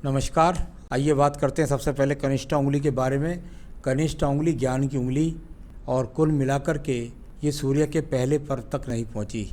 नमस्कार। आइए बात करते हैं सबसे पहले कनिष्ठा उंगली के बारे में। कनिष्ठा उंगली ज्ञान की उंगली और कुल मिलाकर के ये सूर्य के पहले पर तक नहीं पहुंची।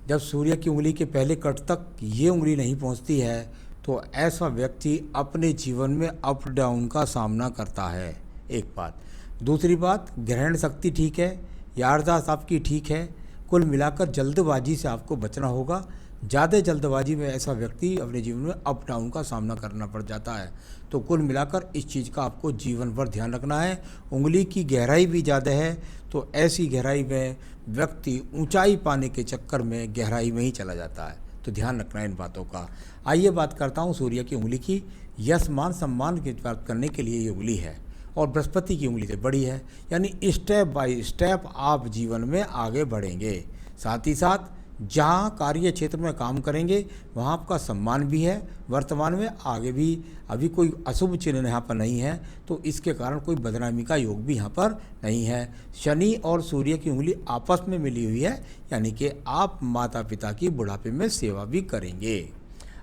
जब सूर्य की उंगली के पहले कट तक ये उंगली नहीं पहुंचती है तो ऐसा व्यक्ति अपने जीवन में अप डाउन का सामना करता है। एक बात। दूसरी बात, ग्रहण शक्ति ठीक है, याददाश्त आपकी ठीक है। कुल मिलाकर जल्दबाजी से आपको बचना होगा। ज़्यादा जल्दबाजी में ऐसा व्यक्ति अपने जीवन में अप डाउन का सामना करना पड़ जाता है। तो कुल मिलाकर इस चीज़ का आपको जीवन भर ध्यान रखना है। उंगली की गहराई भी ज़्यादा है तो ऐसी गहराई में व्यक्ति ऊंचाई पाने के चक्कर में गहराई में ही चला जाता है। तो ध्यान रखना है इन बातों का। आइए बात करता हूँ सूर्य की उंगली की। यश मान सम्मान की प्राप्त करने के लिए ये उंगली है और बृहस्पति की उंगली से बड़ी है, यानी स्टेप बाय स्टेप आप जीवन में आगे बढ़ेंगे। साथ ही साथ जहाँ कार्य क्षेत्र में काम करेंगे वहाँ आपका सम्मान भी है। वर्तमान में आगे भी अभी कोई अशुभ चिन्ह यहाँ पर नहीं है तो इसके कारण कोई बदनामी का योग भी यहाँ पर नहीं है। शनि और सूर्य की उंगली आपस में मिली हुई है, यानी कि आप माता पिता की बुढ़ापे में सेवा भी करेंगे।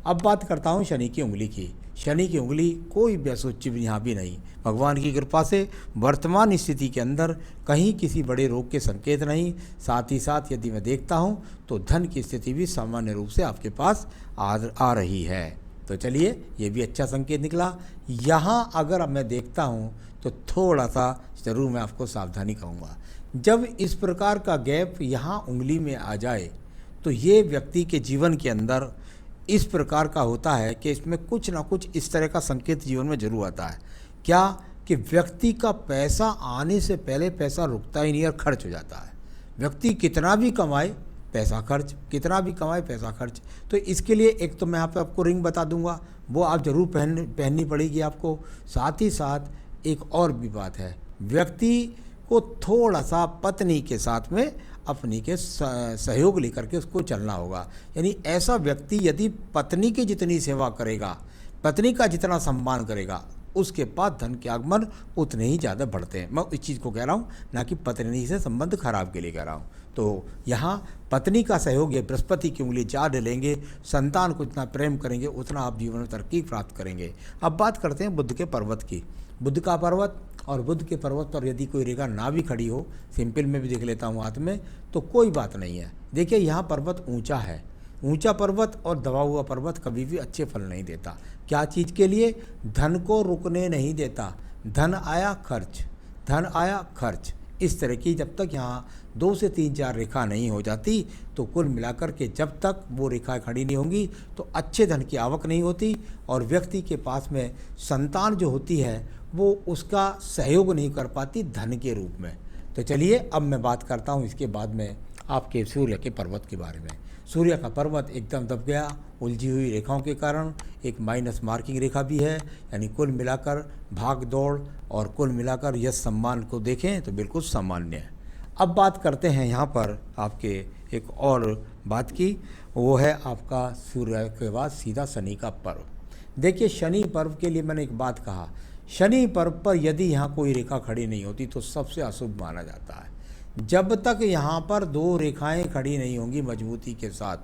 अब बात करता हूँ शनि की उंगली की। शनि की उंगली कोई बेसुच यहाँ भी नहीं। भगवान की कृपा से वर्तमान स्थिति के अंदर कहीं किसी बड़े रोग के संकेत नहीं। साथ ही साथ यदि मैं देखता हूँ तो धन की स्थिति भी सामान्य रूप से आपके पास आ रही है। तो चलिए, ये भी अच्छा संकेत निकला। यहाँ अगर अब मैं देखता हूँ तो थोड़ा सा ज़रूर मैं आपको सावधानी कहूँगा। जब इस प्रकार का गैप यहाँ उंगली में आ जाए तो ये व्यक्ति के जीवन के अंदर इस प्रकार का होता है कि इसमें कुछ ना कुछ इस तरह का संकेत जीवन में जरूर आता है। क्या कि व्यक्ति का पैसा आने से पहले पैसा रुकता ही नहीं और खर्च हो जाता है। व्यक्ति कितना भी कमाए पैसा खर्च, कितना भी कमाए पैसा खर्च। तो इसके लिए एक तो मैं यहाँ पे आपको रिंग बता दूंगा, वो आप ज़रूर पहननी पड़ेगी आपको। साथ ही साथ एक और भी बात है, व्यक्ति को थोड़ा सा पत्नी के साथ में अपनी के सहयोग लेकर के उसको चलना होगा। यानी ऐसा व्यक्ति यदि पत्नी की जितनी सेवा करेगा, पत्नी का जितना सम्मान करेगा, उसके पास धन के आगमन उतने ही ज़्यादा बढ़ते हैं। मैं इस चीज़ को कह रहा हूँ, ना कि पत्नी से संबंध खराब के लिए कह रहा हूँ। तो यहाँ पत्नी का सहयोग, ये बृहस्पति की उंगली ज़्यादा लेंगे, संतान को इतना प्रेम करेंगे, उतना आप जीवन में तरक्की प्राप्त करेंगे। अब बात करते हैं बुध के पर्वत की। बुध का पर्वत और बुध के पर्वत पर यदि कोई रेखा ना भी खड़ी हो, सिंपल में भी देख लेता हूँ हाथ में, तो कोई बात नहीं है। देखिए, यहाँ पर्वत ऊंचा है। ऊंचा पर्वत और दबा हुआ पर्वत कभी भी अच्छे फल नहीं देता। क्या चीज़ के लिए? धन को रुकने नहीं देता। धन आया खर्च, धन आया खर्च। इस तरह की जब तक यहाँ 2 से 3 4 रेखा नहीं हो जाती तो कुल मिलाकर के जब तक वो रेखा खड़ी नहीं होंगी तो अच्छे धन की आवक नहीं होती और व्यक्ति के पास में संतान जो होती है वो उसका सहयोग नहीं कर पाती धन के रूप में। तो चलिए, अब मैं बात करता हूँ इसके बाद में आपके सूर्य के पर्वत के बारे में। सूर्य का पर्वत एकदम दब गया उलझी हुई रेखाओं के कारण। एक माइनस मार्किंग रेखा भी है, यानी कुल मिलाकर भाग दौड़ और कुल मिलाकर यश सम्मान को देखें तो बिल्कुल सामान्य है। अब बात करते हैं यहाँ पर आपके एक और बात की, वो है आपका सूर्य के बाद सीधा शनि का पर्व। देखिए, शनि पर्व के लिए मैंने एक बात कहा, शनि पर्व पर यदि यहाँ कोई रेखा खड़ी नहीं होती तो सबसे अशुभ माना जाता है। जब तक यहाँ पर 2 रेखाएं खड़ी नहीं होंगी मजबूती के साथ,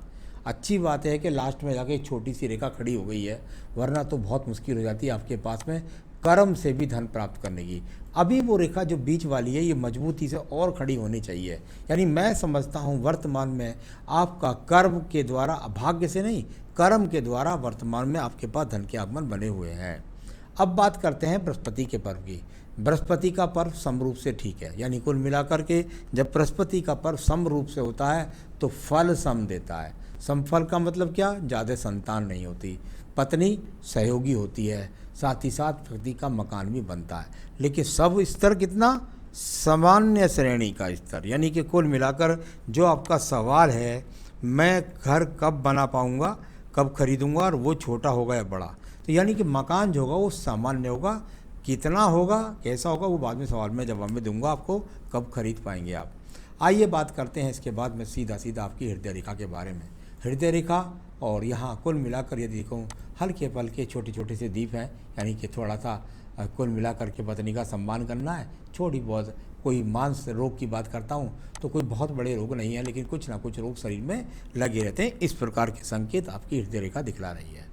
अच्छी बात है कि लास्ट में जाके एक छोटी सी रेखा खड़ी हो गई है, वरना तो बहुत मुश्किल हो जाती है आपके पास में कर्म से भी धन प्राप्त करने की। अभी वो रेखा जो बीच वाली है ये मजबूती से और खड़ी होनी चाहिए। यानी मैं समझता हूँ वर्तमान में आपका कर्म के द्वारा, भाग्य से नहीं, कर्म के द्वारा वर्तमान में आपके पास धन के आगमन बने हुए हैं। अब बात करते हैं बृहस्पति के पर्व की। बृहस्पति का पर्व समरूप से ठीक है, यानी कुल मिलाकर के जब बृहस्पति का पर्व समरूप से होता है तो फल सम देता है। समफल का मतलब क्या? ज़्यादा संतान नहीं होती, पत्नी सहयोगी होती है, साथ ही साथ व्यक्ति का मकान भी बनता है। लेकिन सब स्तर कितना? सामान्य श्रेणी का स्तर। यानी कि कुल मिलाकर जो आपका सवाल है, मैं घर कब बना पाऊँगा, कब खरीदूँगा और वो छोटा होगा या बड़ा, तो यानी कि मकान जो होगा वो सामान्य होगा। कितना होगा, कैसा होगा, वो बाद में सवाल में जवाब में दूंगा आपको, कब खरीद पाएंगे आप। आइए बात करते हैं इसके बाद में सीधा आपकी हृदय रेखा के बारे में। हृदय रेखा और यहाँ कुल मिलाकर यदि देखूँ हल्के पल्के छोटे छोटे से दीप हैं, यानी कि थोड़ा सा कुल मिलाकर के पत्नी का सम्मान करना है। छोटी बहुत कोई मांस रोग की बात करता हूँ तो कोई बहुत बड़े रोग नहीं है, लेकिन कुछ ना कुछ रोग शरीर में लगे रहते हैं। इस प्रकार के संकेत आपकी हृदय रेखा दिखला रही है।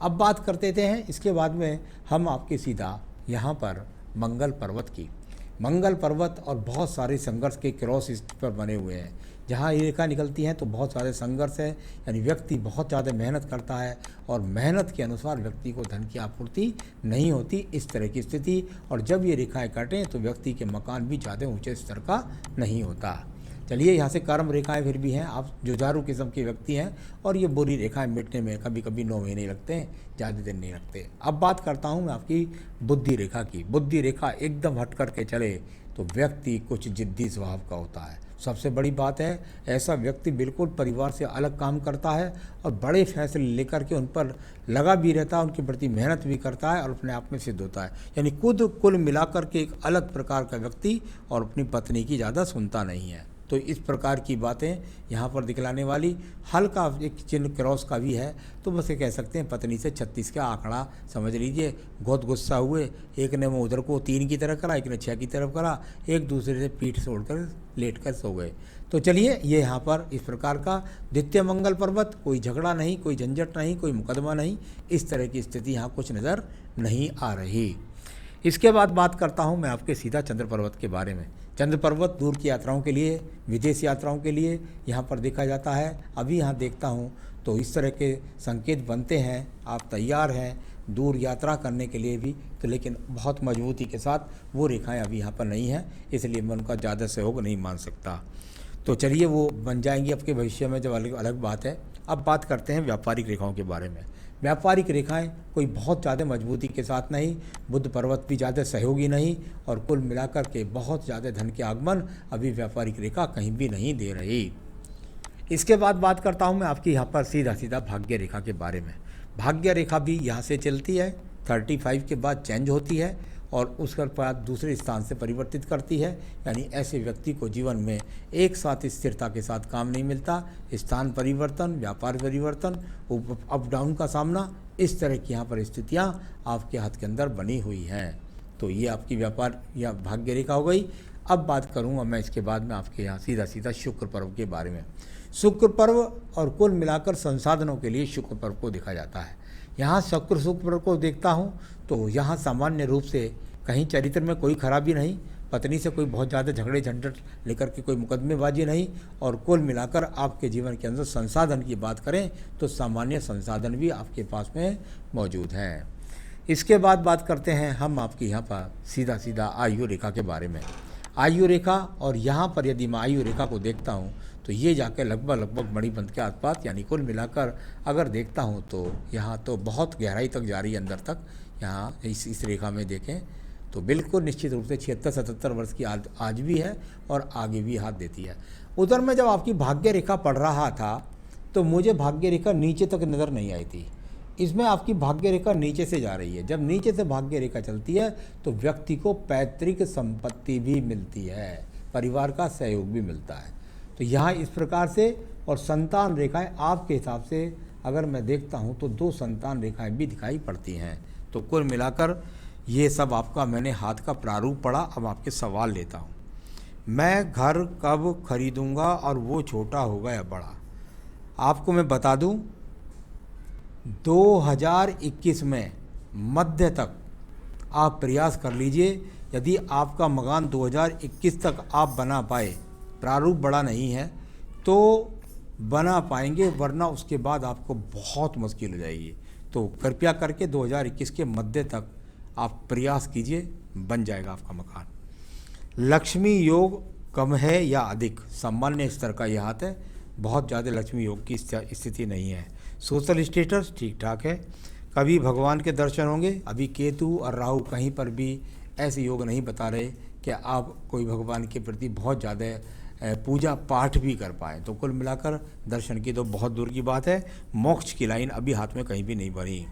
अब बात करते थे हैं इसके बाद में हम आपके सीधा यहाँ पर मंगल पर्वत की। मंगल पर्वत और बहुत सारे संघर्ष के क्रॉस इस पर बने हुए हैं। जहाँ ये रेखा निकलती हैं तो बहुत सारे संघर्ष है, यानी व्यक्ति बहुत ज़्यादा मेहनत करता है और मेहनत के अनुसार व्यक्ति को धन की आपूर्ति नहीं होती, इस तरह की स्थिति। और जब ये रेखाएं कटें तो व्यक्ति के मकान भी ज़्यादा ऊंचे स्तर का नहीं होता। चलिए यहाँ से कर्म रेखाएं फिर भी हैं, आप जुझारू किस्म के व्यक्ति हैं और ये बुरी रेखाएं मिटने में कभी कभी 9 महीने लगते हैं, ज़्यादा दिन नहीं लगते। अब बात करता हूँ मैं आपकी बुद्धि रेखा की। बुद्धि रेखा एकदम हट कर के चले तो व्यक्ति कुछ जिद्दी स्वभाव का होता है। सबसे बड़ी बात है, ऐसा व्यक्ति बिल्कुल परिवार से अलग काम करता है और बड़े फैसले लेकर के उन पर लगा भी रहता है, उनके प्रति मेहनत भी करता है और अपने आप में सिद्ध होता है। यानी कुल मिलाकर के एक अलग प्रकार का व्यक्ति और अपनी पत्नी की ज़्यादा सुनता नहीं है। तो इस प्रकार की बातें यहाँ पर दिखलाने वाली। हल्का एक चिन्ह क्रॉस का भी है, तो बस ये कह सकते हैं पत्नी से 36 का आंकड़ा समझ लीजिए। बहुत गुस्सा हुए, एक ने मुँह उधर को 3 की तरफ करा, एक ने 6 की तरफ करा, एक दूसरे से पीठ से उड़कर लेट कर सो गए। तो चलिए ये यहाँ पर इस प्रकार का द्वितीय मंगल पर्वत, कोई झगड़ा नहीं, कोई झंझट नहीं, कोई मुकदमा नहीं, इस तरह की स्थिति यहाँ कुछ नज़र नहीं आ रही। इसके बाद बात करता हूँ मैं आपके सीधा चंद्र पर्वत के बारे में। चंद्र पर्वत दूर की यात्राओं के लिए, विदेश यात्राओं के लिए यहाँ पर देखा जाता है। अभी यहाँ देखता हूँ तो इस तरह के संकेत बनते हैं, आप तैयार हैं दूर यात्रा करने के लिए भी, तो लेकिन बहुत मजबूती के साथ वो रेखाएं अभी यहाँ पर नहीं हैं, इसलिए मैं उनका ज़्यादा सहयोग नहीं मान सकता। तो चलिए वो बन जाएंगी आपके भविष्य में, जब अलग बात है। अब बात करते हैं व्यापारिक रेखाओं के बारे में। व्यापारिक रेखाएं कोई बहुत ज़्यादा मजबूती के साथ नहीं, बुध पर्वत भी ज़्यादा सहयोगी नहीं, और कुल मिलाकर के बहुत ज़्यादा धन के आगमन अभी व्यापारिक रेखा कहीं भी नहीं दे रही। इसके बाद बात करता हूं मैं आपकी यहाँ पर सीधा भाग्य रेखा के बारे में। भाग्य रेखा भी यहाँ से चलती है, 35 के बाद चेंज होती है और उसके बाद दूसरे स्थान से परिवर्तित करती है। यानी ऐसे व्यक्ति को जीवन में एक साथ स्थिरता के साथ काम नहीं मिलता, स्थान परिवर्तन, व्यापार परिवर्तन, अप डाउन का सामना, इस तरह की यहाँ पर स्थितियाँ आपके हाथ के अंदर बनी हुई हैं। तो ये आपकी व्यापार या भाग्य रेखा हो गई। अब बात करूँगा मैं इसके बाद में आपके यहाँ सीधा शुक्र पर्व के बारे में। शुक्र पर्व और कुल मिलाकर संसाधनों के लिए शुक्र पर्व को देखा जाता है। यहाँ शुक्र पर्व को देखता हूँ तो यहाँ सामान्य रूप से कहीं चरित्र में कोई खराबी नहीं, पत्नी से कोई बहुत ज़्यादा झगड़े झंझट लेकर के कोई मुकदमेबाजी नहीं, और कुल मिलाकर आपके जीवन के अंदर संसाधन की बात करें तो सामान्य संसाधन भी आपके पास में मौजूद हैं। इसके बाद बात करते हैं हम आपकी यहाँ पर सीधा आयु रेखा के बारे में। आयु रेखा, और यहाँ पर यदि मैं आयु रेखा को देखता हूँ तो ये जाकर लगभग मणिबंध के आसपास, यानी कुल मिलाकर अगर देखता हूँ तो यहाँ तो बहुत गहराई तक जा रही है, अंदर तक। यहाँ इस रेखा में देखें तो बिल्कुल निश्चित रूप से 76-77 वर्ष की आज भी है और आगे भी हाथ देती है। उधर में जब आपकी भाग्य रेखा पढ़ रहा था तो मुझे भाग्य रेखा नीचे तक नज़र नहीं आई थी। इसमें आपकी भाग्य रेखा नीचे से जा रही है। जब नीचे से भाग्य रेखा चलती है तो व्यक्ति को पैतृक संपत्ति भी मिलती है, परिवार का सहयोग भी मिलता है। तो यहाँ इस प्रकार से, और संतान रेखाएं आपके हिसाब से अगर मैं देखता हूँ तो 2 संतान रेखाएं भी दिखाई पड़ती हैं। तो कुल मिलाकर ये सब आपका मैंने हाथ का प्रारूप पढ़ा। अब आपके सवाल लेता हूँ। मैं घर कब खरीदूँगा और वो छोटा होगा या बड़ा? आपको मैं बता दूँ 2021 में मध्य तक आप प्रयास कर लीजिए। यदि आपका मकान 2021 तक आप बना पाए, प्रारूप बड़ा नहीं है तो बना पाएंगे, वरना उसके बाद आपको बहुत मुश्किल हो जाएगी। तो कृपया करके 2021 के मध्य तक आप प्रयास कीजिए, बन जाएगा आपका मकान। लक्ष्मी योग कम है या अधिक? सामान्य स्तर का यह हाथ है, बहुत ज़्यादा लक्ष्मी योग की स्थिति नहीं है। सोशल स्टेटस ठीक ठाक है। कभी भगवान के दर्शन होंगे? अभी केतु और राहु कहीं पर भी ऐसे योग नहीं बता रहे कि आप कोई भगवान के प्रति बहुत ज़्यादा पूजा पाठ भी कर पाएँ। तो कुल मिलाकर दर्शन की तो बहुत दूर की बात है। मोक्ष की लाइन अभी हाथ में कहीं भी नहीं बनी।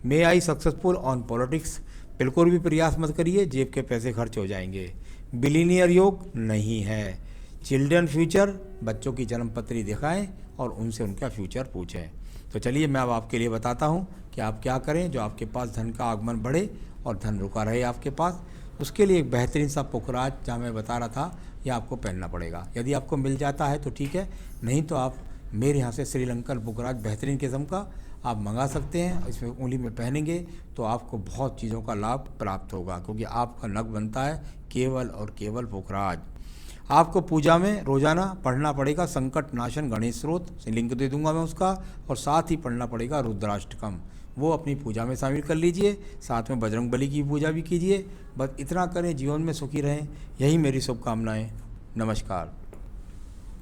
मे आई सक्सेसफुल ऑन पॉलिटिक्स? बिल्कुल भी प्रयास मत करिए, जेब के पैसे खर्च हो जाएंगे। बिलीनियर योग नहीं है। चिल्ड्रन फ्यूचर, बच्चों की जन्मपत्री दिखाएं और उनसे उनका फ्यूचर पूछें। तो चलिए मैं अब आपके लिए बताता हूं कि आप क्या करें जो आपके पास धन का आगमन बढ़े और धन रुका रहे आपके पास। उसके लिए एक बेहतरीन सा पुखराज जहाँ मैं बता रहा था, यह आपको पहनना पड़ेगा। यदि आपको मिल जाता है तो ठीक है, नहीं तो आप मेरे यहाँ से श्रीलंकन पुखराज बेहतरीन किस्म का आप मंगा सकते हैं। इसमें उंगली में पहनेंगे तो आपको बहुत चीज़ों का लाभ प्राप्त होगा, क्योंकि आपका नख बनता है केवल और केवल पुखराज। आपको पूजा में रोजाना पढ़ना पड़ेगा संकट नाशन गणेश स्रोत, लिंक दे दूंगा मैं उसका, और साथ ही पढ़ना पड़ेगा रुद्राष्टकम, वो अपनी पूजा में शामिल कर लीजिए। साथ में बजरंग बली की पूजा भी कीजिए। बस इतना करें, जीवन में सुखी रहें, यही मेरी शुभकामनाएं। नमस्कार।